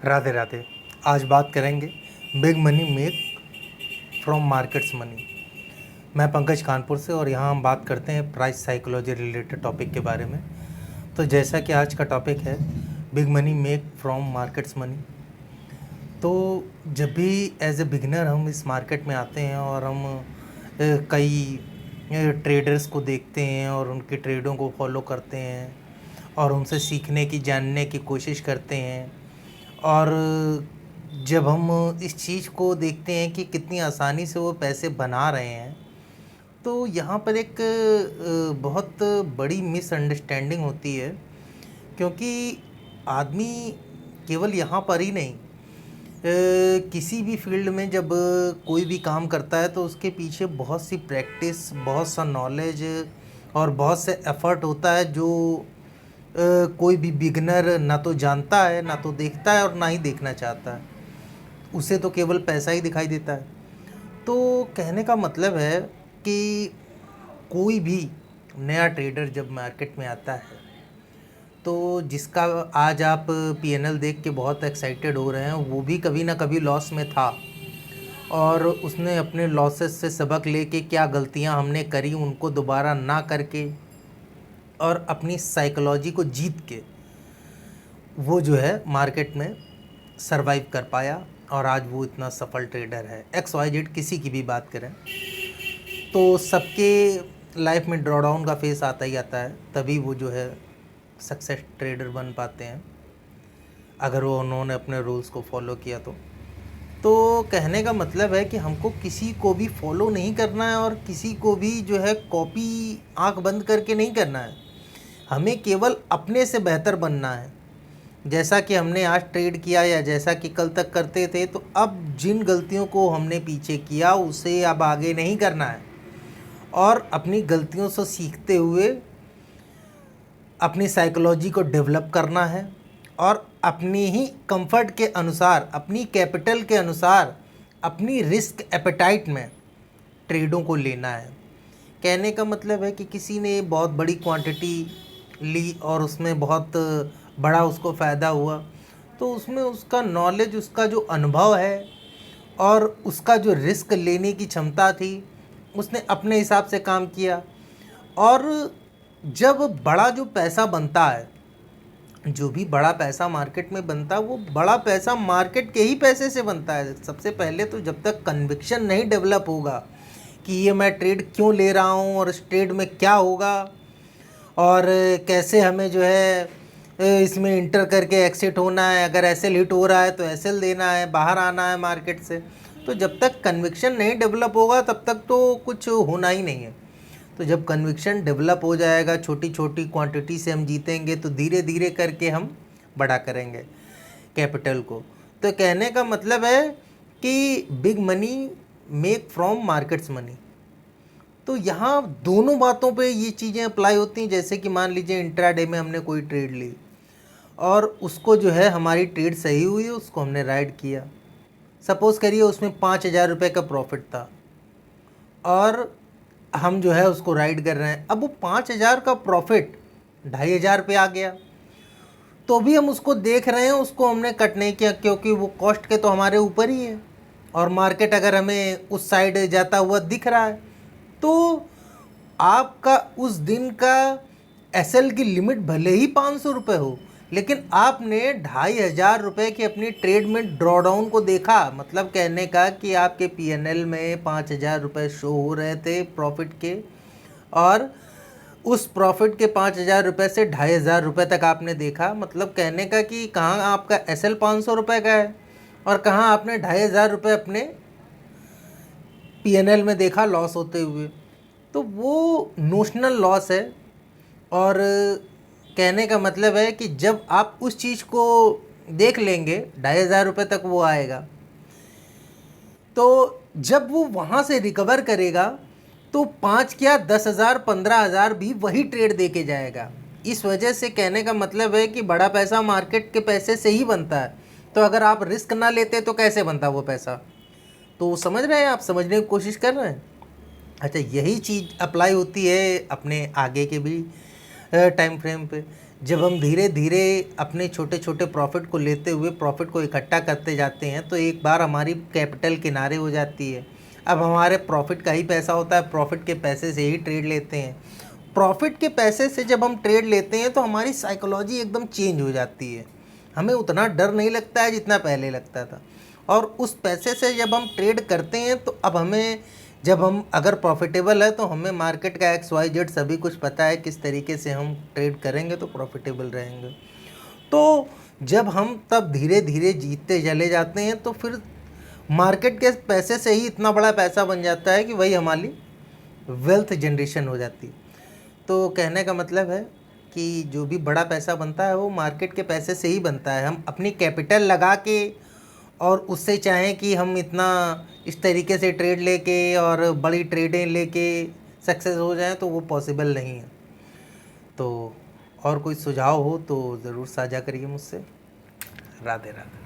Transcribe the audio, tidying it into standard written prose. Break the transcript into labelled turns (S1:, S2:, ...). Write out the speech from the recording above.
S1: राधे राधे। आज बात करेंगे big money make from markets money. मैं पंकज कानपुर से और यहाँ हम बात करते हैं प्राइस साइकोलॉजी रिलेटेड टॉपिक के बारे में। तो जैसा कि आज का टॉपिक है big money make from markets money, तो जब भी एज ए बिगिनर हम इस मार्केट में आते हैं और हम कई ट्रेडर्स को देखते हैं और उनकी ट्रेडों को फॉलो करते हैं और उनसे सीखने की जानने की कोशिश करते हैं। और जब हम इस चीज़ को देखते हैं कि कितनी आसानी से वो पैसे बना रहे हैं, तो यहाँ पर एक बहुत बड़ी मिसअंडरस्टैंडिंग होती है। क्योंकि आदमी केवल यहाँ पर ही नहीं, किसी भी फील्ड में जब कोई भी काम करता है तो उसके पीछे बहुत सी प्रैक्टिस, बहुत सा नॉलेज और बहुत से एफर्ट होता है जो कोई भी बिगनर ना तो जानता है, ना तो देखता है और ना ही देखना चाहता है। उसे तो केवल पैसा ही दिखाई देता है। तो कहने का मतलब है कि कोई भी नया ट्रेडर जब मार्केट में आता है तो जिसका आज आप पीएनएल देख के बहुत एक्साइटेड हो रहे हैं, वो भी कभी ना कभी लॉस में था और उसने अपने लॉसेस से सबक लेके क्या गलतियां हमने करी उनको दोबारा ना करके और अपनी साइकोलॉजी को जीत के वो जो है मार्केट में सरवाइव कर पाया और आज वो इतना सफल ट्रेडर है। XYZ किसी की भी बात करें तो सबके लाइफ में ड्रॉ डाउन का फेस आता ही आता है, तभी वो जो है सक्सेस ट्रेडर बन पाते हैं अगर वो उन्होंने अपने रूल्स को फॉलो किया तो कहने का मतलब है कि हमको किसी को भी फॉलो नहीं करना है और किसी को भी जो है कॉपी आंख बंद करके नहीं करना है। हमें केवल अपने से बेहतर बनना है। जैसा कि हमने आज ट्रेड किया या जैसा कि कल तक करते थे, तो अब जिन गलतियों को हमने पीछे किया उसे अब आगे नहीं करना है और अपनी गलतियों से सीखते हुए अपनी साइकोलॉजी को डेवलप करना है और अपनी ही कंफर्ट के अनुसार, अपनी कैपिटल के अनुसार, अपनी रिस्क एपेटाइट में ट्रेडों को लेना है। कहने का मतलब है कि किसी ने बहुत बड़ी क्वांटिटी ली और उसमें बहुत बड़ा उसको फ़ायदा हुआ, तो उसमें उसका नॉलेज, उसका जो अनुभव है और उसका जो रिस्क लेने की क्षमता थी, उसने अपने हिसाब से काम किया। और जब बड़ा जो पैसा बनता है, जो भी बड़ा पैसा मार्केट में बनता है, वो बड़ा पैसा मार्केट के ही पैसे से बनता है। सबसे पहले तो जब तक कन्विक्शन नहीं डेवलप होगा कि ये मैं ट्रेड क्यों ले रहा हूँ और इस ट्रेड में क्या होगा और कैसे हमें जो है इसमें इंटर करके एक्सिट होना है, अगर एसएल हिट हो रहा है तो एसएल देना है, बाहर आना है मार्केट से, तो जब तक कन्विक्शन नहीं डेवलप होगा तब तक तो कुछ होना ही नहीं है। तो जब कन्विक्शन डेवलप हो जाएगा, छोटी छोटी क्वांटिटी से हम जीतेंगे तो धीरे धीरे करके हम बड़ा करेंगे कैपिटल को। तो कहने का मतलब है कि big money make from markets money. तो यहाँ दोनों बातों पे ये चीज़ें अप्लाई होती हैं। जैसे कि मान लीजिए इंट्राडे में हमने कोई ट्रेड ली और उसको जो है हमारी ट्रेड सही हुई, उसको हमने राइड किया। सपोज़ करिए उसमें 5,000 रुपये का प्रॉफिट था और हम जो है उसको राइड कर रहे हैं। अब वो 5,000 का प्रॉफिट 2,500 पे आ गया, तो भी हम उसको देख रहे हैं, उसको हमने कट नहीं किया क्योंकि वो कॉस्ट के तो हमारे ऊपर ही है और मार्केट अगर हमें उस साइड जाता हुआ दिख रहा है तो आपका उस दिन का एसएल की लिमिट भले ही 500 रुपये हो, लेकिन आपने 2,500 की अपनी ट्रेड में ड्रॉ डाउन को देखा। मतलब कहने का कि आपके पीएनएल में 5,000 रुपये शो हो रहे थे प्रॉफिट के और उस प्रॉफिट के 5,000 रुपये से 2,500 रुपये तक आपने देखा। मतलब कहने का कि कहाँ आपका एसएल 500 रुपये का है और कहाँ आपने 2,500 रुपये अपने पीएनएल में देखा लॉस होते हुए। तो वो नोशनल लॉस है। और कहने का मतलब है कि जब आप उस चीज़ को देख लेंगे 2,500 रुपये तक वो आएगा, तो जब वो वहाँ से रिकवर करेगा तो 5 क्या 10,000 15,000 भी वही ट्रेड दे के जाएगा। इस वजह से कहने का मतलब है कि बड़ा पैसा मार्केट के पैसे से ही बनता है। तो अगर आप रिस्क ना लेते तो कैसे बनता वो पैसा? तो समझ रहे हैं आप, समझने की कोशिश कर रहे हैं। अच्छा, यही चीज़ अप्लाई होती है अपने आगे के भी टाइम फ्रेम पे। जब हम धीरे धीरे अपने छोटे छोटे प्रॉफिट को लेते हुए प्रॉफिट को इकट्ठा करते जाते हैं तो एक बार हमारी कैपिटल किनारे हो जाती है। अब हमारे प्रॉफिट का ही पैसा होता है, प्रॉफिट के पैसे से ही ट्रेड लेते हैं। प्रॉफिट के पैसे से जब हम ट्रेड लेते हैं तो हमारी साइकोलॉजी एकदम चेंज हो जाती है। हमें उतना डर नहीं लगता है जितना पहले लगता था। और उस पैसे से जब हम ट्रेड करते हैं तो अब हमें, जब हम अगर प्रॉफिटेबल है तो हमें मार्केट का XYZ सभी कुछ पता है, किस तरीके से हम ट्रेड करेंगे तो प्रॉफिटेबल रहेंगे। तो जब हम तब धीरे धीरे जीतते चले जाते हैं तो फिर मार्केट के पैसे से ही इतना बड़ा पैसा बन जाता है कि वही हमारी वेल्थ जनरेशन हो जाती है। तो कहने का मतलब है कि जो भी बड़ा पैसा बनता है वो मार्केट के पैसे से ही बनता है। हम अपनी कैपिटल लगा के और उससे चाहें कि हम इतना इस तरीके से ट्रेड लेके और बड़ी ट्रेडें लेके सक्सेस हो जाएं तो वो पॉसिबल नहीं है। तो और कोई सुझाव हो तो ज़रूर साझा करिए मुझसे। राधे राधे।